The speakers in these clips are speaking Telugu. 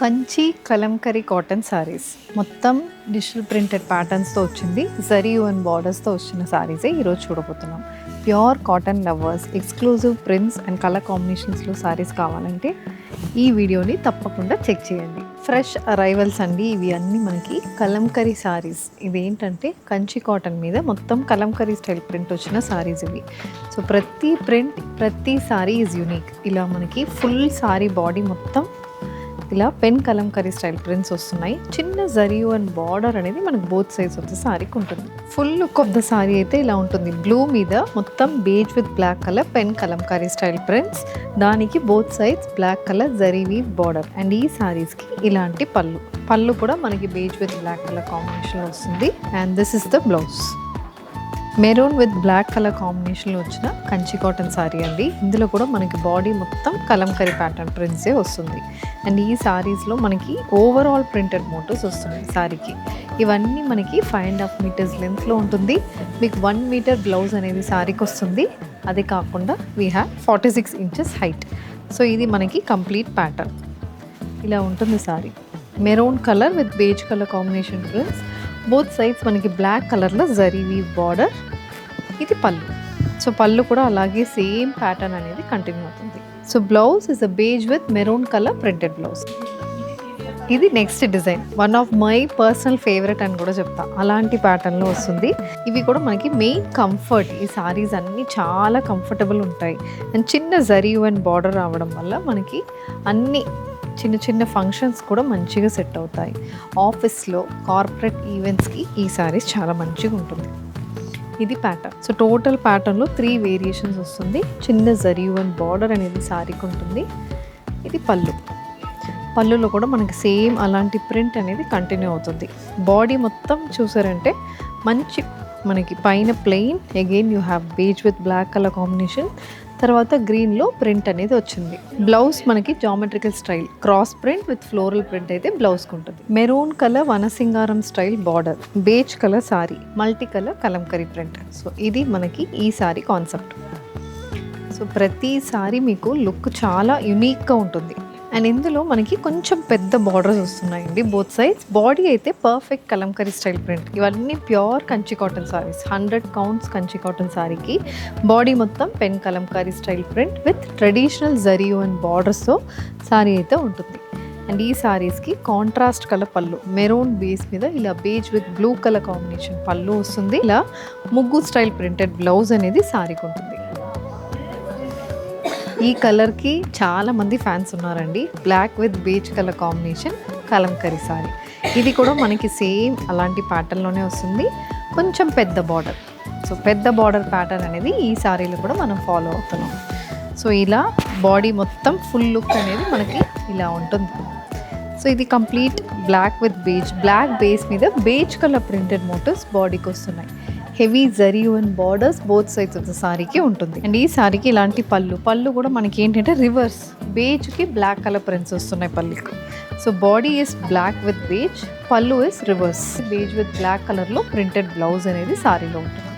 కంచి కలంకరీ కాటన్ సారీస్ మొత్తం డిజిటల్ ప్రింటెడ్ ప్యాటర్న్స్తో వచ్చింది. జరీ అండ్ బార్డర్స్తో వచ్చిన సారీసే ఈరోజు చూడబోతున్నాం. Pure cotton lovers, exclusive prints and colour కాంబినేషన్స్లో సారీస్ కావాలంటే ఈ వీడియోని తప్పకుండా చెక్ చేయండి. ఫ్రెష్ అరైవల్స్ అండి ఇవి అన్నీ మనకి కలంకరీ సారీస్. ఇదేంటంటే కంచి కాటన్ మీద మొత్తం కలంకరీ స్టైల్ ప్రింట్ వచ్చిన సారీస్ ఇవి. సో ప్రతి ప్రింట్, ప్రతి సారీ ఈజ్ యూనిక్. ఇలా మనకి ఫుల్ సారీ బాడీ మొత్తం ఇలా పెన్ కలంకరీ స్టైల్ ప్రింట్స్ వస్తున్నాయి. చిన్న జరియు అండ్ బార్డర్ అనేది మనకు బోత్ సైడ్స్ ఆఫ్ ద సారీకి ఉంటుంది. Full look of the sari అయితే ఇలా ఉంటుంది. బ్లూ మీద మొత్తం beige with black colour pen kalamkari style prints, దానికి both sides black colour zari weave border. And ఈ సారీస్కి ఇలాంటి పళ్ళు కూడా మనకి బేజ్ విత్ బ్లాక్ కలర్ కాంబినేషన్లో వస్తుంది. And this is the blouse. Maroon with black colour కాంబినేషన్లో వచ్చిన కంచి కాటన్ సారీ అండి. ఇందులో కూడా మనకి బాడీ మొత్తం కలంకరీ ప్యాటర్న్ ప్రింట్సే వస్తుంది. అండ్ ఈ సారీస్లో మనకి ఓవరాల్ ప్రింటెడ్ మోటివ్స్ వస్తున్నాయి సారీకి. ఇవన్నీ మనకి 5.5 మీటర్స్ లెంత్లో ఉంటుంది. మీకు 1 మీటర్ బ్లౌజ్ అనేది సారీకి వస్తుంది. అది కాకుండా we have 46 inches height. So ఇది మనకి కంప్లీట్ ప్యాటర్న్ ఇలా ఉంటుంది sorry. Maroon colour with beige colour combination prints, both sides మనకి బ్లాక్ కలర్లో జరీ వీవ్ బార్డర్. ఇది పళ్ళు. సో పళ్ళు కూడా అలాగే సేమ్ ప్యాటర్న్ అనేది కంటిన్యూ అవుతుంది. So blouse is a beige with maroon colour printed blouse. ఇది next design, one of my personal favourite అని కూడా చెప్తా. అలాంటి ప్యాటర్న్లో వస్తుంది. ఇవి కూడా మనకి మెయిన్ కంఫర్ట్. ఈ సారీస్ అన్నీ చాలా కంఫర్టబుల్ ఉంటాయి. అండ్ చిన్న జరీ అండ్ బార్డర్ రావడం వల్ల మనకి అన్నీ చిన్న చిన్న ఫంక్షన్స్ కూడా మంచిగా సెట్ అవుతాయి. ఆఫీస్లో, కార్పొరేట్ ఈవెంట్స్కి ఈ సారీస్ చాలా మంచిగా ఉంటుంది. ఇది ప్యాటర్న్. సో టోటల్ ప్యాటర్న్లో 3 వేరియేషన్స్ వస్తుంది. చిన్న జరీ అండ్ బార్డర్ అనేది సారీకి ఉంటుంది. ఇది పళ్ళులో కూడా మనకి సేమ్ అలాంటి ప్రింట్ అనేది కంటిన్యూ అవుతుంది. బాడీ మొత్తం చూసారంటే మంచి మనకి పైన plain, again you have beige with black colour combination, తర్వాత గ్రీన్లో ప్రింట్ అనేది వచ్చింది. బ్లౌజ్ మనకి geometrical style cross print with floral print అయితే బ్లౌజ్కి ఉంటుంది. మెరూన్ కలర్ వనసింగారం style border, beige colour sorry, multi colour kalamkari print. So ఇది మనకి ఈ సారీ కాన్సెప్ట్. సో ప్రతి సారీ మీకు లుక్ చాలా యునిక్గా ఉంటుంది. అండ్ ఇందులో మనకి కొంచెం పెద్ద బార్డర్స్ వస్తున్నాయండి బోత్ సైడ్స్. బాడీ అయితే పర్ఫెక్ట్ కలంకరీ స్టైల్ ప్రింట్. ఇవన్నీ pure Kanchi cotton saris. 100 counts Kanchi cotton సారీకి బాడీ మొత్తం pen kalamkari style print with traditional జరియు అండ్ బార్డర్స్తో సారీ అయితే ఉంటుంది. అండ్ ఈ సారీస్కి కాంట్రాస్ట్ కలర్ పళ్ళు, మెరూన్ బేస్ మీద ఇలా beige with blue colour combination పళ్ళు వస్తుంది. ఇలా ముగ్గు స్టైల్ ప్రింటెడ్ బ్లౌజ్ అనేది సారీకి ఉంటుంది. ఈ కలర్కి చాలా మంది ఫ్యాన్స్ ఉన్నారండి. Black with beige colour combination Kalamkari sari. ఇది కూడా మనకి సేమ్ అలాంటి ప్యాటర్న్లోనే వస్తుంది. కొంచెం పెద్ద బార్డర్. సో పెద్ద బార్డర్ ప్యాటర్న్ అనేది ఈ సారీలో కూడా మనం ఫాలో అవుతున్నాం. సో ఇలా బాడీ మొత్తం ఫుల్ లుక్ అనేది మనకి ఇలా ఉంటుంది. సో ఇది complete black with beige, black base మీద బేజ్ కలర్ ప్రింటెడ్ మోటివ్స్ బాడీకి వస్తున్నాయి. Heavy zari and borders both sides of the సారీకి ఉంటుంది. అండ్ ఈ సారీకి ఇలాంటి పళ్ళు కూడా మనకి ఏంటంటే రివర్స్, బేజ్కి బ్లాక్ కలర్ ప్రింట్స్ వస్తున్నాయి పళ్ళుకి. So body is black with beige, pallu is reverse, beige with black కలర్లో ప్రింటెడ్ బ్లౌజ్ అనేది సారీలో ఉంటుంది.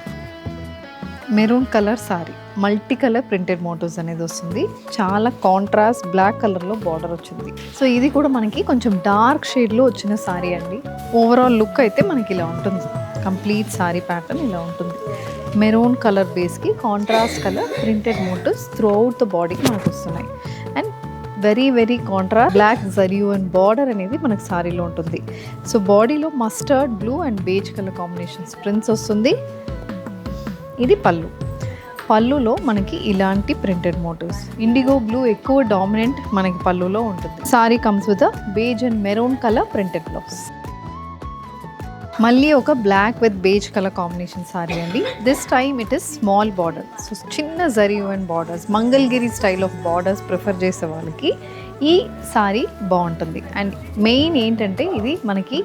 Maroon colour sorry, multi colour printed motifs అనేది వస్తుంది. చాలా కాంట్రాస్ట్ బ్లాక్ కలర్లో బార్డర్ వచ్చింది. సో ఇది కూడా మనకి కొంచెం డార్క్ షేడ్లో వచ్చిన సారీ అండి. ఓవరాల్ లుక్ అయితే మనకి ఇలా ఉంటుంది. కంప్లీట్ సారీ ప్యాటర్న్ ఇలా ఉంటుంది. మెరూన్ కలర్ బేస్కి contrast colour printed motifs throughout the బాడీకి మనకు వస్తున్నాయి. And very very contrast black జరియు అండ్ బార్డర్ అనేది మనకు సారీలో ఉంటుంది. సో బాడీలో mustard, blue and beige colour combinations prints వస్తుంది. ఇది పళ్ళులో మనకి ఇలాంటి ప్రింటెడ్ మోటివ్స్, ఇండిగో బ్లూ ఎక్కువ డామినెంట్ మనకి పళ్ళులో ఉంటుంది. Saree comes with beige and maroon colour printed blouse. మళ్ళీ ఒక black with beige colour combination saree అండి. This time it is small border. So చిన్న zari and borders, Mangalagiri style of borders prefer చేసే వాళ్ళకి ఈ సారీ బాగుంటుంది. అండ్ మెయిన్ ఏంటంటే ఇది మనకి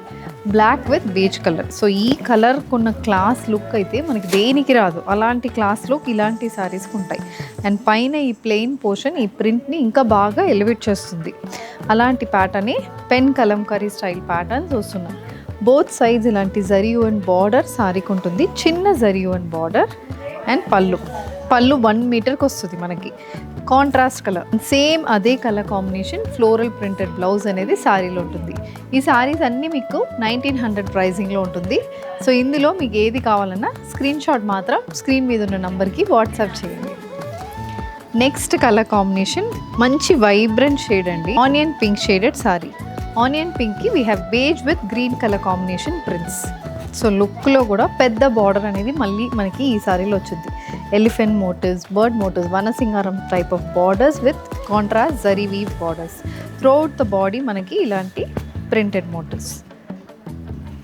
black with beige colour. So ఈ కలర్ కొన్న క్లాస్ లుక్ అయితే మనకి దేనికి రాదు. అలాంటి క్లాస్ లుక్ ఇలాంటి సారీస్కి ఉంటాయి. అండ్ పైన ఈ ప్లెయిన్ పోర్షన్ ఈ ప్రింట్ని ఇంకా బాగా ఎలివేట్ చేస్తుంది. అలాంటి ప్యాటర్నే పెన్ కలంకరీ స్టైల్ ప్యాటర్న్స్ వస్తున్నాయి. బోత్ సైడ్స్ ఇలాంటి జరియు అండ్ బార్డర్ సారీకి ఉంటుంది. చిన్న జరియు అండ్ బార్డర్. అండ్ పళ్ళు 1 మీటర్కి వస్తుంది మనకి. కాంట్రాస్ట్ కలర్, సేమ్ అదే colour combination floral printed blouse అనేది శారీలో ఉంటుంది. ఈ శారీస్ అన్నీ మీకు 1900 ప్రైజింగ్లో ఉంటుంది. సో ఇందులో మీకు ఏది కావాలన్నా స్క్రీన్ షాట్ మాత్రం స్క్రీన్ మీద ఉన్న నంబర్కి వాట్సాప్ చేయండి. నెక్స్ట్ కలర్ కాంబినేషన్ మంచి వైబ్రెంట్ షేడ్ అండి, onion pink shaded saree. Onion పింక్కి we have beige with green colour combination prints. So లుక్లో కూడా పెద్ద బార్డర్ అనేది మళ్ళీ మనకి ఈ సారీలో వచ్చింది. ఎలిఫెంట్ మోటివ్స్, బర్డ్ మోటివ్స్, వనసింగారం type of borders with contrast zari weave borders. Throughout the body మనకి ఇలాంటి ప్రింటెడ్ మోటివ్స్.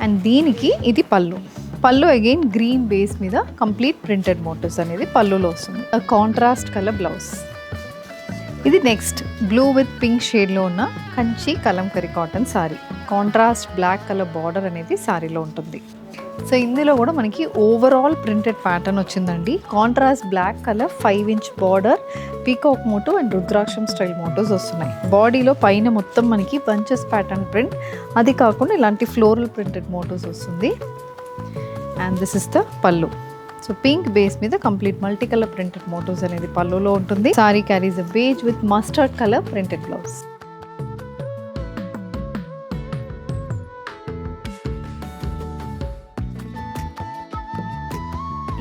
అండ్ దీనికి ఇది పళ్ళు. పళ్ళు అగైన్ గ్రీన్ బేస్ మీద కంప్లీట్ ప్రింటెడ్ మోటివ్స్ అనేది పళ్ళులో వస్తుంది. Contrast colour blouse. ఇది నెక్స్ట్ బ్లూ విత్ పింక్ షేడ్లో ఉన్న Kanchi Kalamkari cotton saree. Contrast black colour border అనేది సారీలో ఉంటుంది. సో ఇందులో కూడా మనకి ఓవరాల్ ప్రింటెడ్ ప్యాటర్న్ వచ్చిందండి. Contrast black colour 5 inch border, peacock motif and రుద్రాక్షం స్టైల్ మోటోస్ వస్తున్నాయి. బాడీలో పైన మొత్తం మనకి బంచెస్ ప్యాటర్న్ ప్రింట్, అది కాకుండా ఇలాంటి ఫ్లోరల్ ప్రింటెడ్ మోటోస్ వస్తుంది. And this is the pallu. So pink base మీద complete multi colour printed motifs అనేది పళ్ళులో ఉంటుంది. Sari carries a beige with mustard colour printed blouse.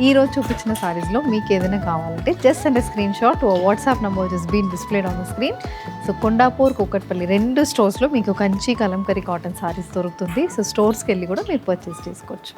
ఈ రోజు చూపించిన సారీస్లో మీకు ఏదైనా కావాలంటే జస్ట్ అంటే screenshot WhatsApp number just been displayed on the screen. So Kondapur, Kukatpally 2 స్టోర్స్లో మీకు కంచి కలంకరీ కాటన్ సారీస్ దొరుకుతుంది. సో స్టోర్స్కి వెళ్ళి కూడా మీరు పర్చేస్ చేసుకోవచ్చు.